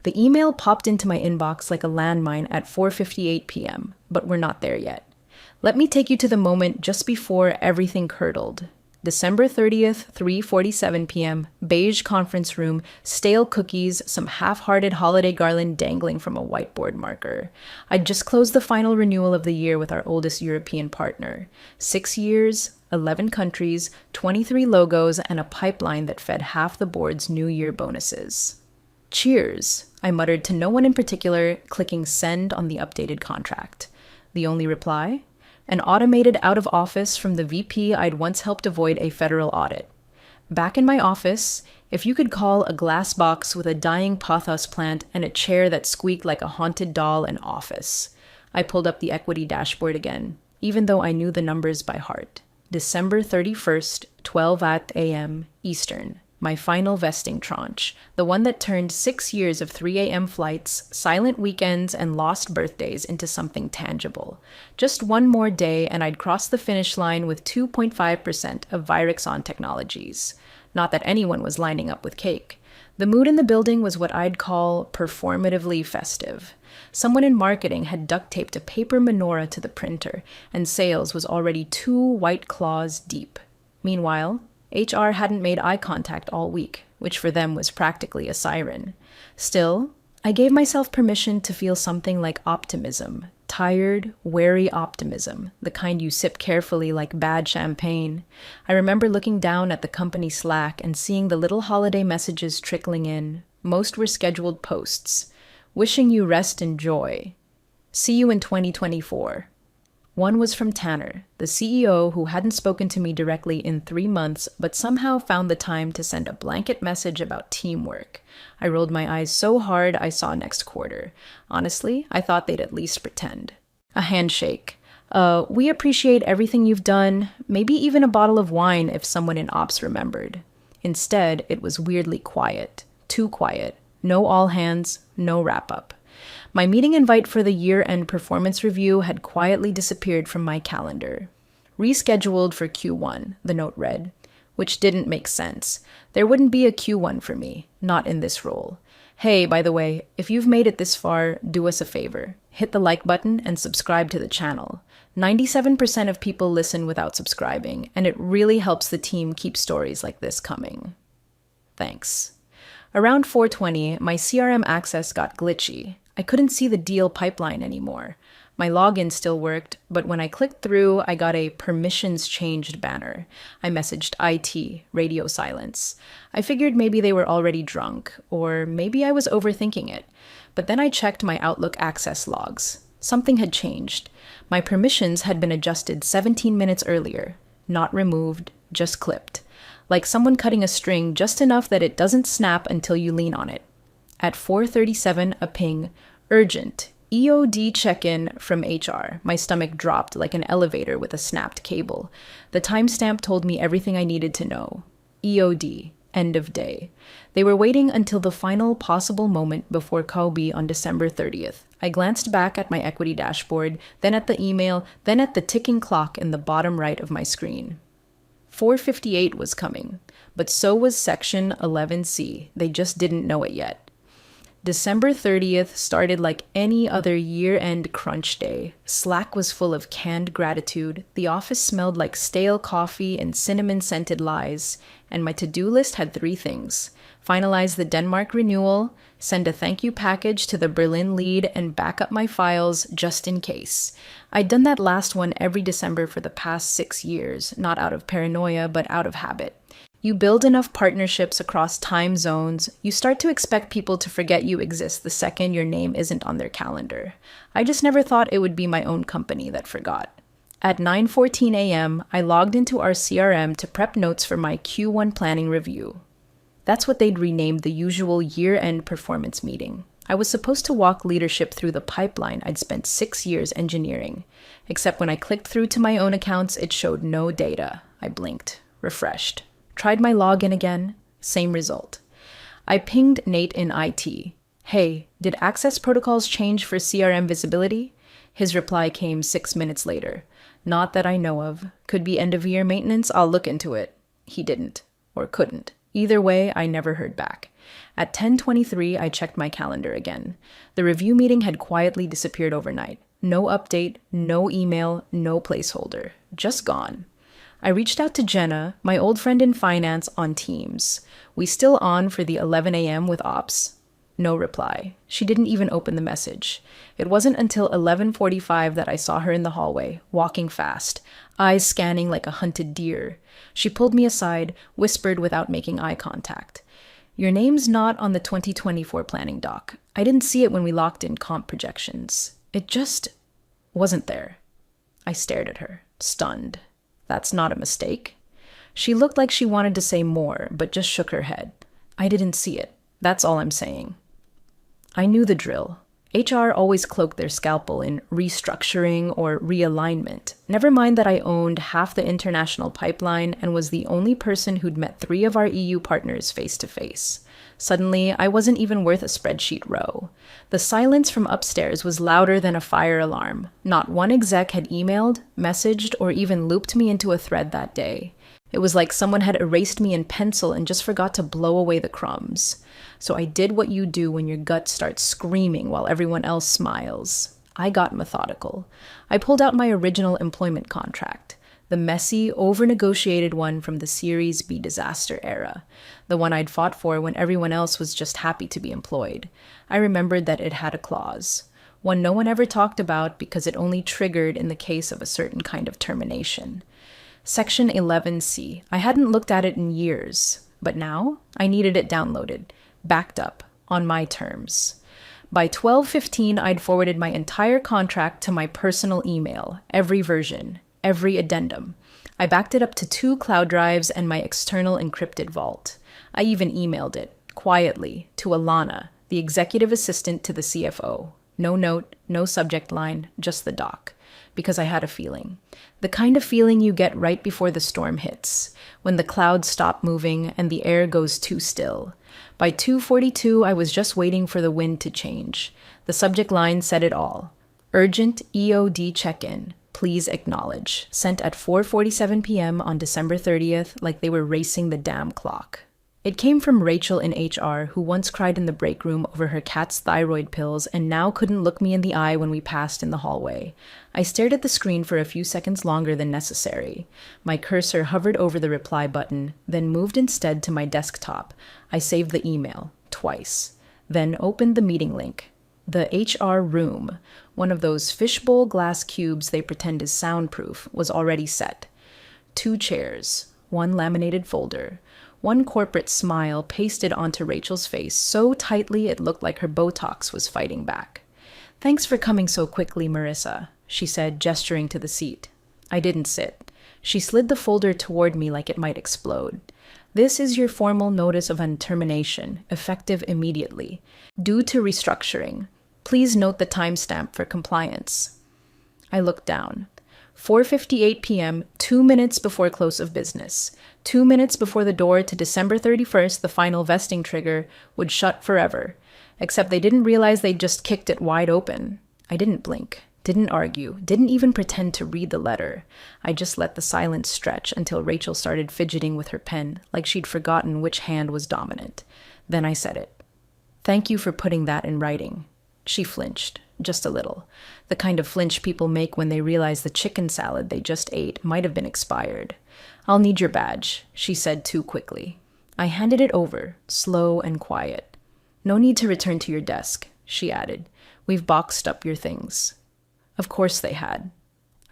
The email popped into my inbox like a landmine at 4:58 p.m., but we're not there yet. Let me take you to the moment just before everything curdled. December 30th, 3:47 p.m., beige conference room, stale cookies, some half-hearted holiday garland dangling from a whiteboard marker. I'd just closed the final renewal of the year with our oldest European partner. 6 years, 11 countries, 23 logos, and a pipeline that fed half the board's New Year bonuses. Cheers, I muttered to no one in particular, clicking send on the updated contract. The only reply? An automated out of office from the VP I'd once helped avoid a federal audit. Back in my office, if you could call a glass box with a dying pothos plant and a chair that squeaked like a haunted doll an office. I pulled up the equity dashboard again, even though I knew the numbers by heart. December 31st, 12 a.m. Eastern. My final vesting tranche, the one that turned 6 years of 3 a.m. flights, silent weekends, and lost birthdays into something tangible. Just one more day and I'd cross the finish line with 2.5% of Virexon Technologies. Not that anyone was lining up with cake. The mood in the building was what I'd call performatively festive. Someone in marketing had duct taped a paper menorah to the printer, and sales was already 2 white claws deep. Meanwhile, HR hadn't made eye contact all week, which for them was practically a siren. Still, I gave myself permission to feel something like optimism, tired, wary optimism, the kind you sip carefully like bad champagne. I remember looking down at the company Slack and seeing the little holiday messages trickling in. Most were scheduled posts. Wishing you rest and joy. See you in 2024. One was from Tanner, the CEO who hadn't spoken to me directly in 3 months, but somehow found the time to send a blanket message about teamwork. I rolled my eyes so hard I saw next quarter. Honestly, I thought they'd at least pretend. A handshake. We appreciate everything you've done, maybe even a bottle of wine if someone in ops remembered. Instead, it was weirdly quiet. Too quiet. No all hands, no wrap-up. My meeting invite for the year-end performance review had quietly disappeared from my calendar. Rescheduled for Q1, the note read, which didn't make sense. There wouldn't be a Q1 for me, not in this role. Hey, by the way, if you've made it this far, do us a favor. Hit the like button and subscribe to the channel. 97% of people listen without subscribing, and it really helps the team keep stories like this coming. Thanks. Around 4:20, my CRM access got glitchy. I couldn't see the deal pipeline anymore. My login still worked, but when I clicked through, I got a permissions changed banner. I messaged IT, radio silence. I figured maybe they were already drunk, or maybe I was overthinking it. But then I checked my Outlook access logs. Something had changed. My permissions had been adjusted 17 minutes earlier. Not removed, just clipped. Like someone cutting a string just enough that it doesn't snap until you lean on it. At 4:37, a ping. Urgent. EOD check-in from HR. My stomach dropped like an elevator with a snapped cable. The timestamp told me everything I needed to know. EOD. End of day. They were waiting until the final possible moment before Kobe on December 30th. I glanced back at my equity dashboard, then at the email, then at the ticking clock in the bottom right of my screen. 4:58 was coming, but so was Section 11C. They just didn't know it yet. December 30th started like any other year-end crunch day. Slack was full of canned gratitude, the office smelled like stale coffee and cinnamon-scented lies, and my to-do list had 3 things. Finalize the Denmark renewal, send a thank you package to the Berlin lead, and back up my files just in case. I'd done that last one every December for the past 6 years, not out of paranoia, but out of habit. You build enough partnerships across time zones, you start to expect people to forget you exist the second your name isn't on their calendar. I just never thought it would be my own company that forgot. At 9:14 a.m., I logged into our CRM to prep notes for my Q1 planning review. That's what they'd renamed the usual year-end performance meeting. I was supposed to walk leadership through the pipeline I'd spent 6 years engineering. Except when I clicked through to my own accounts, it showed no data. I blinked, refreshed. Tried my login again, same result. I pinged Nate in IT. Hey, did access protocols change for CRM visibility? His reply came 6 minutes later. Not that I know of. Could be end-of-year maintenance, I'll look into it. He didn't, or couldn't. Either way, I never heard back. At 10:23, I checked my calendar again. The review meeting had quietly disappeared overnight. No update, no email, no placeholder. Just gone. I reached out to Jenna, my old friend in finance, on Teams. We still on for the 11 a.m. with ops? No reply. She didn't even open the message. It wasn't until 11:45 that I saw her in the hallway, walking fast, eyes scanning like a hunted deer. She pulled me aside, whispered without making eye contact. Your name's not on the 2024 planning doc. I didn't see it when we locked in comp projections. It just wasn't there. I stared at her, stunned. That's not a mistake. She looked like she wanted to say more, but just shook her head. I didn't see it. That's all I'm saying. I knew the drill. HR always cloaked their scalpel in restructuring or realignment. Never mind that I owned half the international pipeline and was the only person who'd met 3 of our EU partners face to face. Suddenly, I wasn't even worth a spreadsheet row. The silence from upstairs was louder than a fire alarm. Not one exec had emailed, messaged, or even looped me into a thread that day. It was like someone had erased me in pencil and just forgot to blow away the crumbs. So I did what you do when your gut starts screaming while everyone else smiles. I got methodical. I pulled out my original employment contract, the messy, over-negotiated one from the Series B disaster era, the one I'd fought for when everyone else was just happy to be employed. I remembered that it had a clause, one no one ever talked about because it only triggered in the case of a certain kind of termination. Section 11C. I hadn't looked at it in years, but now I needed it downloaded, backed up, on my terms. By 12:15, I'd forwarded my entire contract to my personal email, every version, every addendum. I backed it up to 2 cloud drives and my external encrypted vault. I even emailed it, quietly, to Alana, the executive assistant to the CFO. No note, no subject line, just the doc. Because I had a feeling. The kind of feeling you get right before the storm hits, when the clouds stop moving and the air goes too still. By 2:42, I was just waiting for the wind to change. The subject line said it all. Urgent EOD check-in. Please acknowledge. Sent at 4:47 p.m. on December 30th, like they were racing the damn clock. It came from Rachel in HR, who once cried in the break room over her cat's thyroid pills and now couldn't look me in the eye when we passed in the hallway. I stared at the screen for a few seconds longer than necessary. My cursor hovered over the reply button, then moved instead to my desktop. I saved the email, twice. Then opened the meeting link. The HR room, one of those fishbowl glass cubes they pretend is soundproof, was already set. 2 chairs, 1 laminated folder, 1 corporate smile pasted onto Rachel's face so tightly it looked like her Botox was fighting back. Thanks for coming so quickly, Marissa, she said, gesturing to the seat. I didn't sit. She slid the folder toward me like it might explode. This is your formal notice of termination, effective immediately, due to restructuring. Please note the timestamp for compliance. I looked down. 4:58 p.m., 2 minutes before close of business. 2 minutes before the door to December 31st, the final vesting trigger, would shut forever. Except they didn't realize they'd just kicked it wide open. I didn't blink, didn't argue, didn't even pretend to read the letter. I just let the silence stretch until Rachel started fidgeting with her pen, like she'd forgotten which hand was dominant. Then I said it. Thank you for putting that in writing. She flinched, just a little. The kind of flinch people make when they realize the chicken salad they just ate might have been expired. I'll need your badge, she said too quickly. I handed it over, slow and quiet. No need to return to your desk, she added. We've boxed up your things. Of course they had.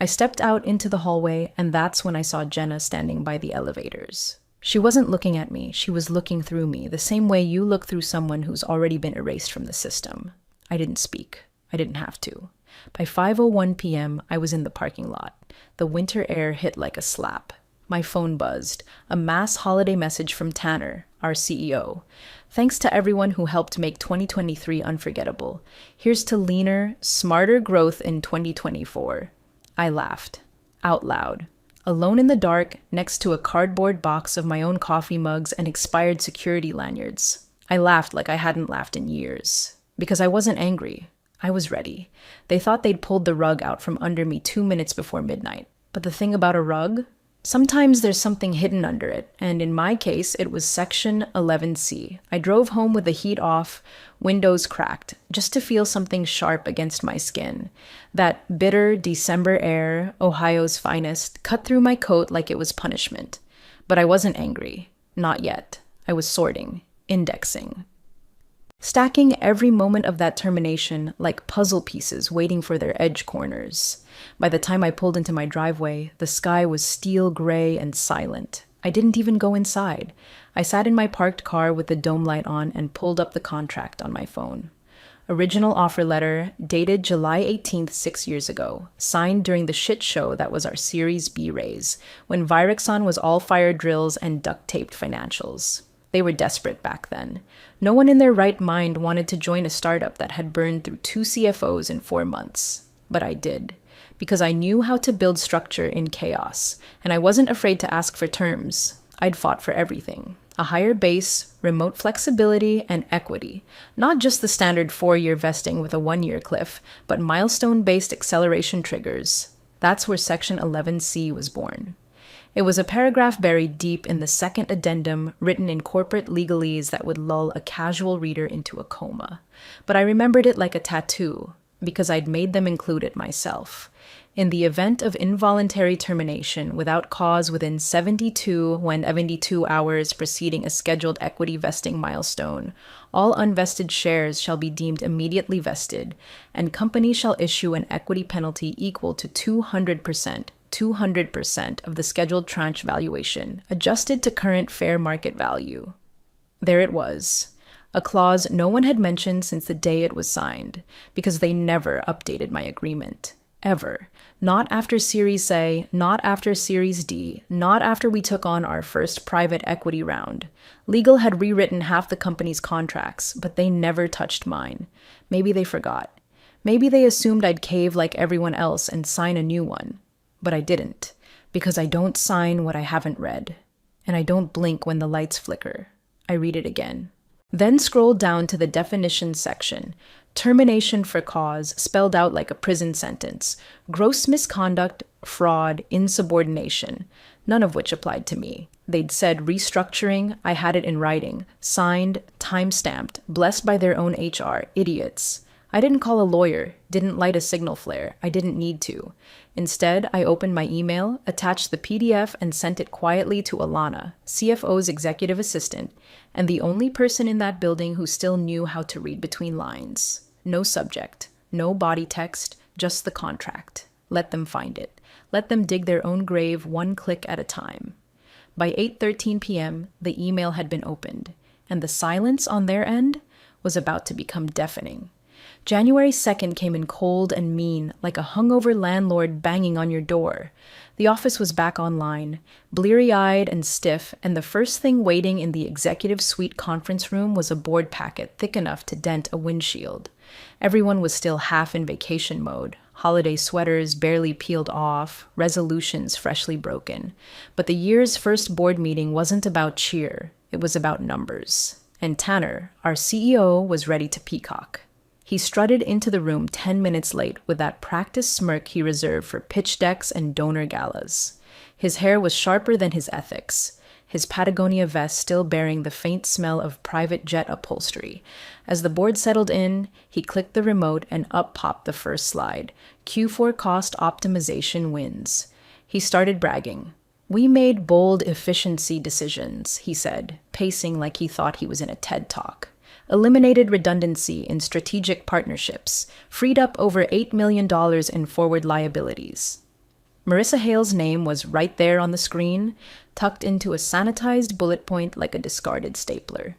I stepped out into the hallway, and that's when I saw Jenna standing by the elevators. She wasn't looking at me, she was looking through me, the same way you look through someone who's already been erased from the system. I didn't speak. I didn't have to. By 5:01 p.m., I was in the parking lot. The winter air hit like a slap. My phone buzzed. A mass holiday message from Tanner, our CEO. Thanks to everyone who helped make 2023 unforgettable. Here's to leaner, smarter growth in 2024. I laughed. Out loud. Alone in the dark, next to a cardboard box of my own coffee mugs and expired security lanyards. I laughed like I hadn't laughed in years. Because I wasn't angry. I was ready. They thought they'd pulled the rug out from under me 2 minutes before midnight. But the thing about a rug? Sometimes there's something hidden under it, and in my case, it was Section 11C. I drove home with the heat off, windows cracked, just to feel something sharp against my skin. That bitter December air, Ohio's finest, cut through my coat like it was punishment. But I wasn't angry. Not yet. I was sorting, indexing. Stacking every moment of that termination like puzzle pieces waiting for their edge corners. By the time I pulled into my driveway, the sky was steel gray and silent. I didn't even go inside. I sat in my parked car with the dome light on and pulled up the contract on my phone. Original offer letter, dated July 18th, 6 years ago, signed during the shit show that was our Series B raise, when Virexon was all fire drills and duct-taped financials. They were desperate back then. No one in their right mind wanted to join a startup that had burned through 2 CFOs in 4 months. But I did, because I knew how to build structure in chaos, and I wasn't afraid to ask for terms. I'd fought for everything. A higher base, remote flexibility, and equity. Not just the standard 4-year vesting with a 1-year cliff, but milestone-based acceleration triggers. That's where Section 11C was born. It was a paragraph buried deep in the second addendum written in corporate legalese that would lull a casual reader into a coma. But I remembered it like a tattoo, because I'd made them include it myself. In the event of involuntary termination without cause within 72 hours preceding a scheduled equity vesting milestone, all unvested shares shall be deemed immediately vested, and companies shall issue an equity penalty equal to 200% of the scheduled tranche valuation, adjusted to current fair market value. There it was, a clause no one had mentioned since the day it was signed, because they never updated my agreement. Ever. Not after Series A, not after Series D, not after we took on our first private equity round. Legal had rewritten half the company's contracts, but they never touched mine. Maybe they forgot. Maybe they assumed I'd cave like everyone else and sign a new one. But I didn't, because I don't sign what I haven't read. And I don't blink when the lights flicker. I read it again. Then scroll down to the definitions section. Termination for cause, spelled out like a prison sentence. Gross misconduct, fraud, insubordination. None of which applied to me. They'd said restructuring, I had it in writing. Signed, time-stamped, blessed by their own HR. Idiots. I didn't call a lawyer, didn't light a signal flare. I didn't need to. Instead, I opened my email, attached the PDF, and sent it quietly to Alana, CFO's executive assistant, and the only person in that building who still knew how to read between lines. No subject, no body text, just the contract. Let them find it. Let them dig their own grave one click at a time. By 8:13 p.m., the email had been opened, and the silence on their end was about to become deafening. January 2nd came in cold and mean, like a hungover landlord banging on your door. The office was back online, bleary-eyed and stiff, and the first thing waiting in the executive suite conference room was a board packet thick enough to dent a windshield. Everyone was still half in vacation mode, holiday sweaters barely peeled off, resolutions freshly broken. But the year's first board meeting wasn't about cheer, it was about numbers. And Tanner, our CEO, was ready to peacock. He strutted into the room 10 minutes late with that practiced smirk he reserved for pitch decks and donor galas. His hair was sharper than his ethics, his Patagonia vest still bearing the faint smell of private jet upholstery. As the board settled in, he clicked the remote and up popped the first slide. Q4 cost optimization wins. He started bragging. We made bold efficiency decisions, he said, pacing like he thought he was in a TED Talk. Eliminated redundancy in strategic partnerships, freed up over $8 million in forward liabilities. Marissa Hale's name was right there on the screen, tucked into a sanitized bullet point like a discarded stapler.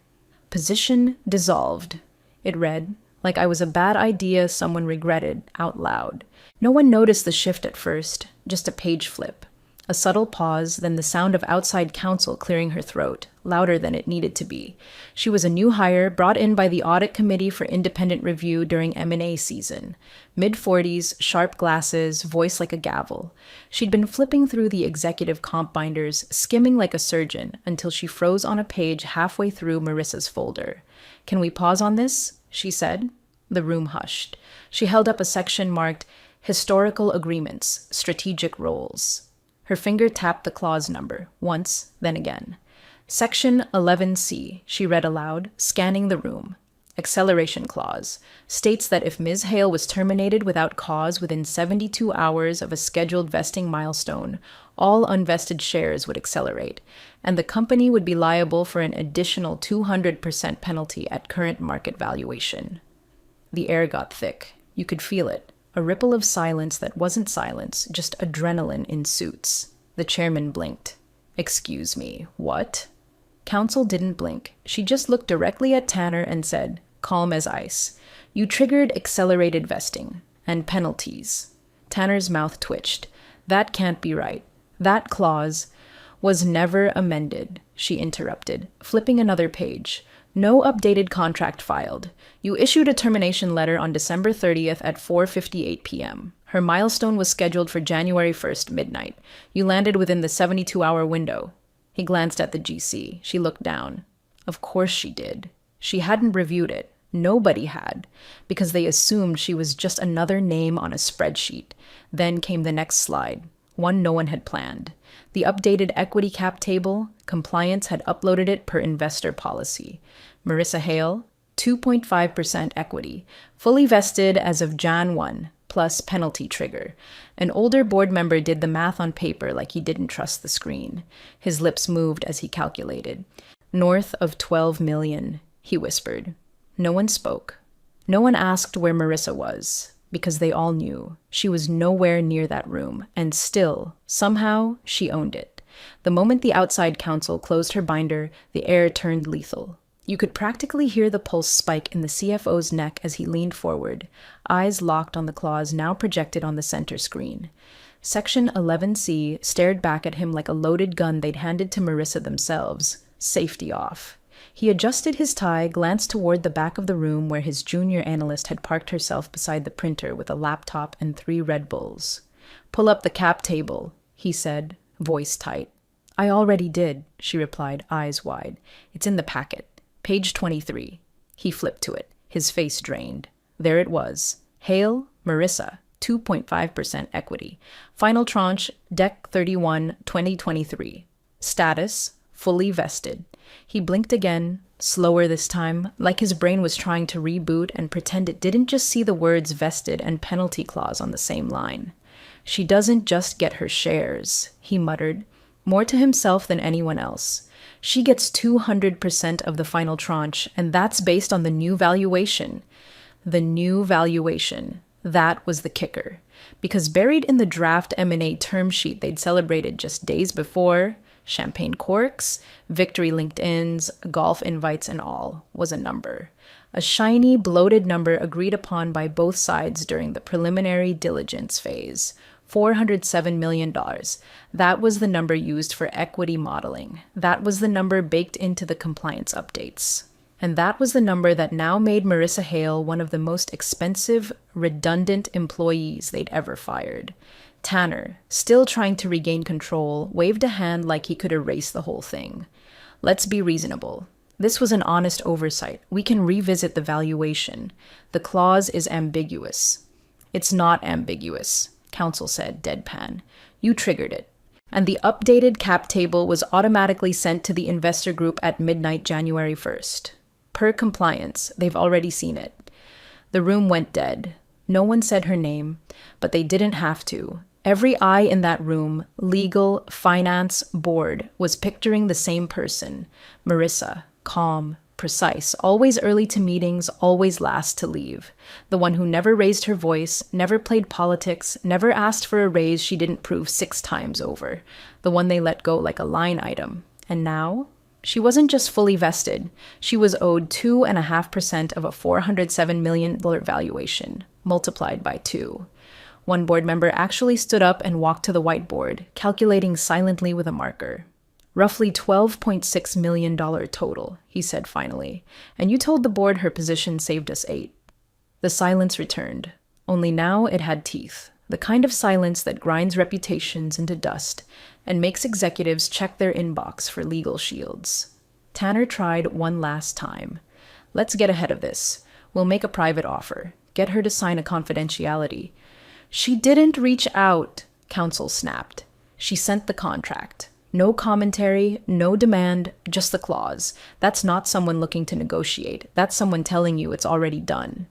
Position dissolved, it read, like I was a bad idea someone regretted out loud. No one noticed the shift at first, just a page flip. A subtle pause, then the sound of outside counsel clearing her throat, louder than it needed to be. She was a new hire brought in by the Audit Committee for Independent Review during M&A season. Mid-40s, sharp glasses, voice like a gavel. She'd been flipping through the executive comp binders, skimming like a surgeon, until she froze on a page halfway through Marissa's folder. "Can we pause on this?" she said. The room hushed. She held up a section marked Historical Agreements, Strategic Roles. Her finger tapped the clause number, once, then again. Section 11C, she read aloud, scanning the room. Acceleration clause states that if Ms. Hale was terminated without cause within 72 hours of a scheduled vesting milestone, all unvested shares would accelerate, and the company would be liable for an additional 200% penalty at current market valuation. The air got thick. You could feel it. A ripple of silence that wasn't silence, just adrenaline in suits. The chairman blinked. "Excuse me, what?" Counsel didn't blink. She just looked directly at Tanner and said, calm as ice, "You triggered accelerated vesting and penalties." Tanner's mouth twitched. "That can't be right. That clause was never amended," she interrupted, flipping another page. "No updated contract filed. You issued a termination letter on December 30th at 4:58 p.m. Her milestone was scheduled for January 1st, midnight. You landed within the 72-hour window." He glanced at the GC. She looked down. Of course she did. She hadn't reviewed it. Nobody had, because they assumed she was just another name on a spreadsheet. Then came the next slide, one no one had planned. The updated equity cap table. Compliance had uploaded it per investor policy. Marissa Hale, 2.5% equity, fully vested as of Jan 1, plus penalty trigger. An older board member did the math on paper like he didn't trust the screen. His lips moved as he calculated. "North of 12 million, he whispered. No one spoke. No one asked where Marissa was, because they all knew. She was nowhere near that room, and still, somehow, she owned it. The moment the outside counsel closed her binder, the air turned lethal. You could practically hear the pulse spike in the CFO's neck as he leaned forward, eyes locked on the clause now projected on the center screen. Section 11C stared back at him like a loaded gun they'd handed to Marissa themselves. Safety off. He adjusted his tie, glanced toward the back of the room where his junior analyst had parked herself beside the printer with a laptop and 3 Red Bulls. "Pull up the cap table," he said, voice tight. "I already did," she replied, eyes wide. "It's in the packet. Page 23. He flipped to it, his face drained. There it was. Hale, Marissa, 2.5% equity. Final tranche, Dec 31, 2023. Status, fully vested. He blinked again, slower this time, like his brain was trying to reboot and pretend it didn't just see the words vested and penalty clause on the same line. "She doesn't just get her shares," he muttered, more to himself than anyone else. "She gets 200% of the final tranche, and that's based on the new valuation." The new valuation. That was the kicker. Because buried in the draft M&A term sheet they'd celebrated just days before, champagne corks, victory LinkedIns, golf invites and all, was a number. A shiny, bloated number agreed upon by both sides during the preliminary diligence phase. $407 million. That was the number used for equity modeling. That was the number baked into the compliance updates. And that was the number that now made Marissa Hale one of the most expensive, redundant employees they'd ever fired. Tanner, still trying to regain control, waved a hand like he could erase the whole thing. "Let's be reasonable. This was an honest oversight. We can revisit the valuation. The clause is ambiguous." "It's not ambiguous," counsel said, deadpan. "You triggered it. And the updated cap table was automatically sent to the investor group at midnight January 1st. Per compliance, they've already seen it." The room went dead. No one said her name, but they didn't have to. Every eye in that room, legal, finance, board, was picturing the same person. Marissa, calm, precise, always early to meetings, always last to leave. The one who never raised her voice, never played politics, never asked for a raise she didn't prove 6 times over. The one they let go like a line item. And now? She wasn't just fully vested. She was owed 2.5% of a $407 million valuation, multiplied by 2. One board member actually stood up and walked to the whiteboard, calculating silently with a marker. "Roughly $12.6 million total," he said finally. "And you told the board her position saved us 8. The silence returned. Only now it had teeth. The kind of silence that grinds reputations into dust and makes executives check their inbox for legal shields. Tanner tried one last time. "Let's get ahead of this. We'll make a private offer. Get her to sign a confidentiality." "She didn't reach out," counsel snapped. She sent the contract. No commentary, no demand, just the clause. That's not someone looking to negotiate. That's someone telling you it's already done.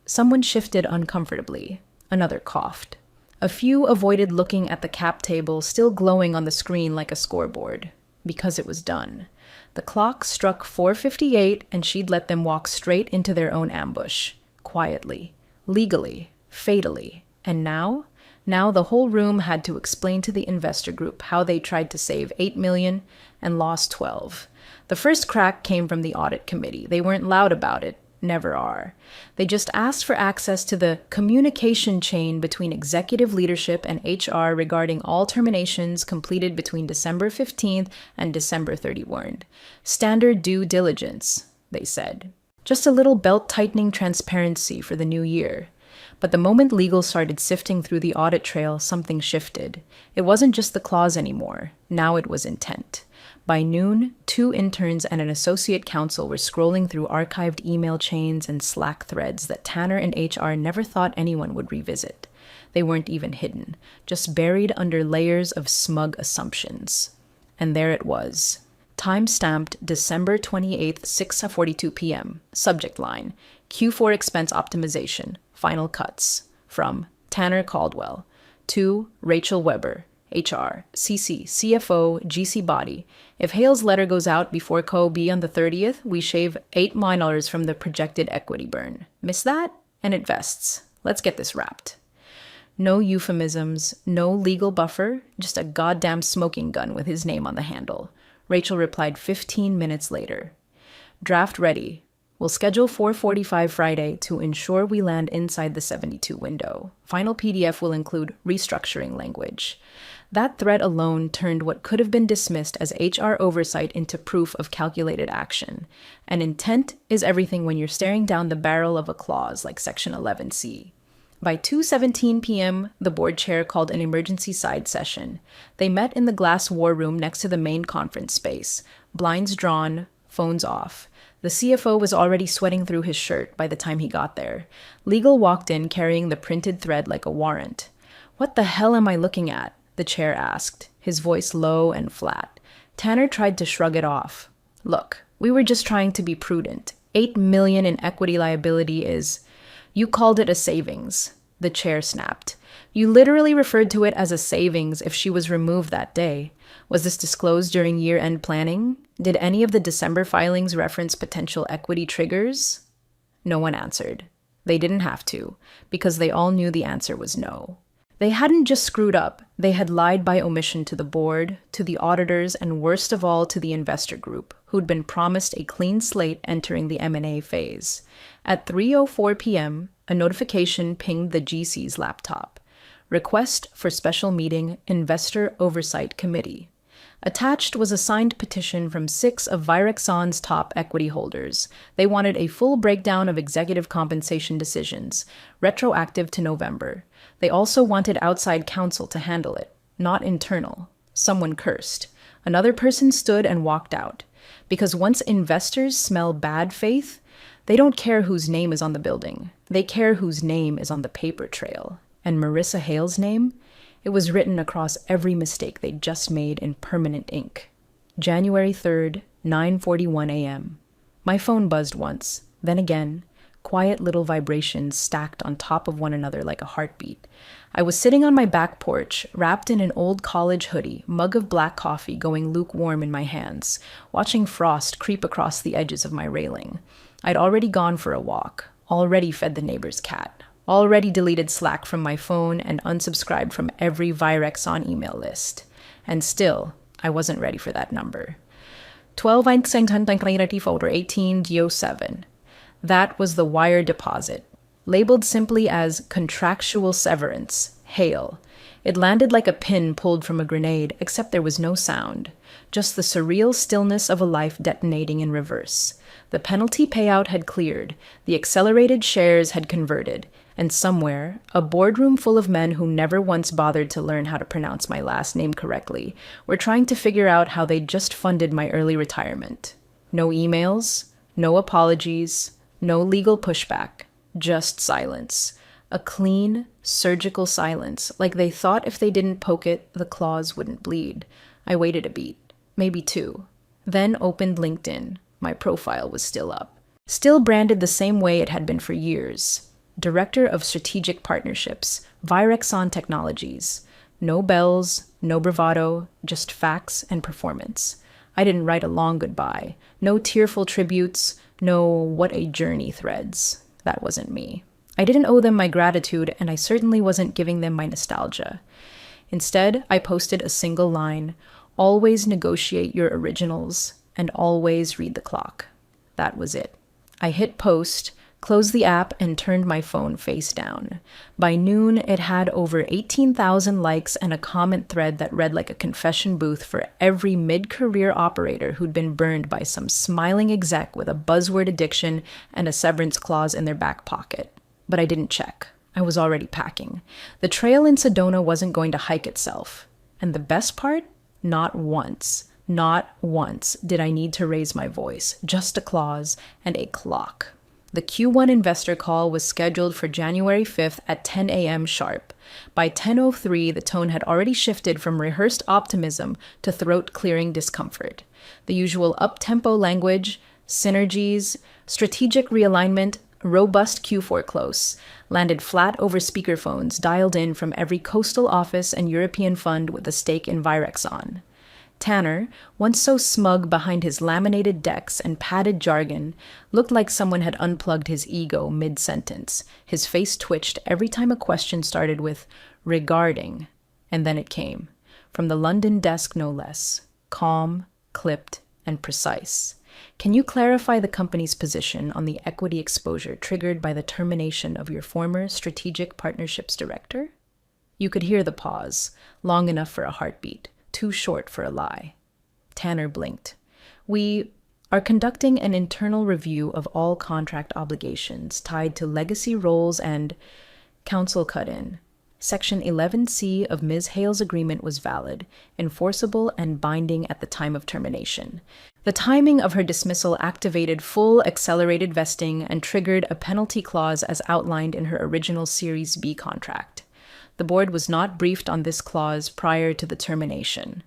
Someone shifted uncomfortably. Another coughed. A few avoided looking at the cap table still glowing on the screen like a scoreboard. Because it was done. The clock struck 4:58 and she'd let them walk straight into their own ambush. Quietly. Legally. Fatally. And now? Now the whole room had to explain to the investor group how they tried to save $8 million and lost 12. The first crack came from the audit committee. They weren't loud about it. Never are. They just asked for access to the communication chain between executive leadership and HR regarding all terminations completed between December 15th and December 31st. Standard due diligence, they said. Just a little belt-tightening transparency for the new year. But the moment legal started sifting through the audit trail, something shifted. It wasn't just the clause anymore. Now it was intent. By noon, 2 interns and an associate counsel were scrolling through archived email chains and Slack threads that Tanner and HR never thought anyone would revisit. They weren't even hidden, just buried under layers of smug assumptions. And there it was. Time-stamped December 28th, 6:42 p.m. Subject line, Q4 expense optimization, final cuts. From Tanner Caldwell. To Rachel Weber, HR, CC, CFO, GC Body. If Hale's letter goes out before COB on the 30th, we shave $8 million from the projected equity burn. Miss that? And it vests. Let's get this wrapped. No euphemisms, no legal buffer, just a goddamn smoking gun with his name on the handle. Rachel replied 15 minutes later. Draft ready. We'll schedule 4:45 Friday to ensure we land inside the 72 window. Final PDF will include restructuring language. That threat alone turned what could have been dismissed as HR oversight into proof of calculated action. And intent is everything when you're staring down the barrel of a clause like Section 11C. By 2:17 p.m., the board chair called an emergency side session. They met in the glass war room next to the main conference space. Blinds drawn, phones off. The CFO was already sweating through his shirt by the time he got there. Legal walked in carrying the printed thread like a warrant. "What the hell am I looking at?" the chair asked, his voice low and flat. Tanner tried to shrug it off. "Look, we were just trying to be prudent. $8 million in equity liability is..." "You called it a savings," the chair snapped. "You literally referred to it as a savings if she was removed that day. Was this disclosed during year-end planning? Did any of the December filings reference potential equity triggers?" No one answered. They didn't have to, because they all knew the answer was no. They hadn't just screwed up, they had lied by omission to the board, to the auditors, and worst of all to the investor group, who'd been promised a clean slate entering the M&A phase. At 3:04 p.m., a notification pinged the GC's laptop. Request for special meeting, Investor Oversight Committee. Attached was a signed petition from 6 of Virexon's top equity holders. They wanted a full breakdown of executive compensation decisions, retroactive to November. They also wanted outside counsel to handle it, not internal. Someone cursed. Another person stood and walked out. Because once investors smell bad faith, they don't care whose name is on the building. They care whose name is on the paper trail. And Marissa Hale's name? It was written across every mistake they'd just made in permanent ink. January 3rd, 9:41 a.m. My phone buzzed once, then again, quiet little vibrations stacked on top of one another like a heartbeat. I was sitting on my back porch, wrapped in an old college hoodie, mug of black coffee going lukewarm in my hands, watching frost creep across the edges of my railing. I'd already gone for a walk, already fed the neighbor's cat, already deleted Slack from my phone and unsubscribed from every Virexon email list. And still, I wasn't ready for that number. 12 folder 18-07. That was the wire deposit, labeled simply as contractual severance, Hale. It landed like a pin pulled from a grenade, except there was no sound, just the surreal stillness of a life detonating in reverse. The penalty payout had cleared, the accelerated shares had converted, and somewhere, a boardroom full of men who never once bothered to learn how to pronounce my last name correctly were trying to figure out how they'd just funded my early retirement. No emails, no apologies, no legal pushback, just silence. A clean, surgical silence, like they thought if they didn't poke it, the claws wouldn't bleed. I waited a beat, maybe two, then opened LinkedIn. My profile was still up. Still branded the same way it had been for years. Director of Strategic Partnerships, Virexon Technologies. No bells, no bravado, just facts and performance. I didn't write a long goodbye. No tearful tributes, no what a journey threads. That wasn't me. I didn't owe them my gratitude, and I certainly wasn't giving them my nostalgia. Instead, I posted a single line: always negotiate your originals, and always read the clock. That was it. I hit post, closed the app, and turned my phone face down. By noon, it had over 18,000 likes and a comment thread that read like a confession booth for every mid-career operator who'd been burned by some smiling exec with a buzzword addiction and a severance clause in their back pocket. But I didn't check. I was already packing. The trail in Sedona wasn't going to hike itself. And the best part? Not once did I need to raise my voice. Just a clause and a clock. The Q1 investor call was scheduled for January 5th at 10 a.m. sharp. By 10:03, the tone had already shifted from rehearsed optimism to throat-clearing discomfort. The usual up-tempo language, synergies, strategic realignment, robust Q4 close, landed flat over speakerphones dialed in from every coastal office and European fund with a stake in Virexon. Tanner, once so smug behind his laminated decks and padded jargon, looked like someone had unplugged his ego mid-sentence. His face twitched every time a question started with regarding, and then it came. From the London desk no less. Calm, clipped, and precise. Can you clarify the company's position on the equity exposure triggered by the termination of your former strategic partnerships director? You could hear the pause, long enough for a heartbeat, too short for a lie. Tanner blinked. We are conducting an internal review of all contract obligations tied to legacy roles and counsel cut in. Section 11C of Ms. Hale's agreement was valid, enforceable, and binding at the time of termination. The timing of her dismissal activated full accelerated vesting and triggered a penalty clause as outlined in her original Series B contract. The board was not briefed on this clause prior to the termination.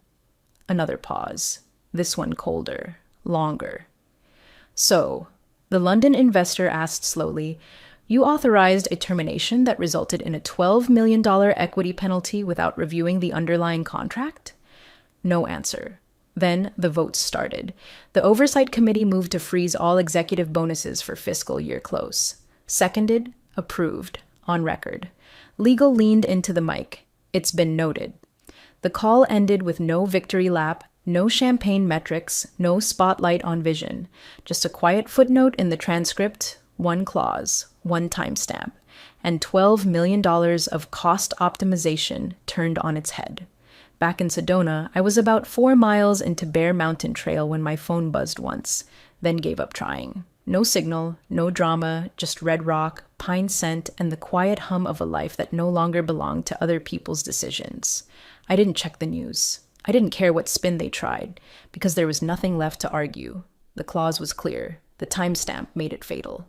Another pause. This one colder, longer. So, the London investor asked slowly, you authorized a termination that resulted in a $12 million equity penalty without reviewing the underlying contract? No answer. Then the votes started. The Oversight Committee moved to freeze all executive bonuses for fiscal year close. Seconded, approved, on record. Legal leaned into the mic. It's been noted. The call ended with no victory lap, no champagne metrics, no spotlight on vision. Just a quiet footnote in the transcript, one clause, one timestamp, and $12 million of cost optimization turned on its head. Back in Sedona, I was about 4 miles into Bear Mountain Trail when my phone buzzed once, then gave up trying. No signal, no drama, just red rock, pine scent, and the quiet hum of a life that no longer belonged to other people's decisions. I didn't check the news. I didn't care what spin they tried, because there was nothing left to argue. The clause was clear. The timestamp made it fatal.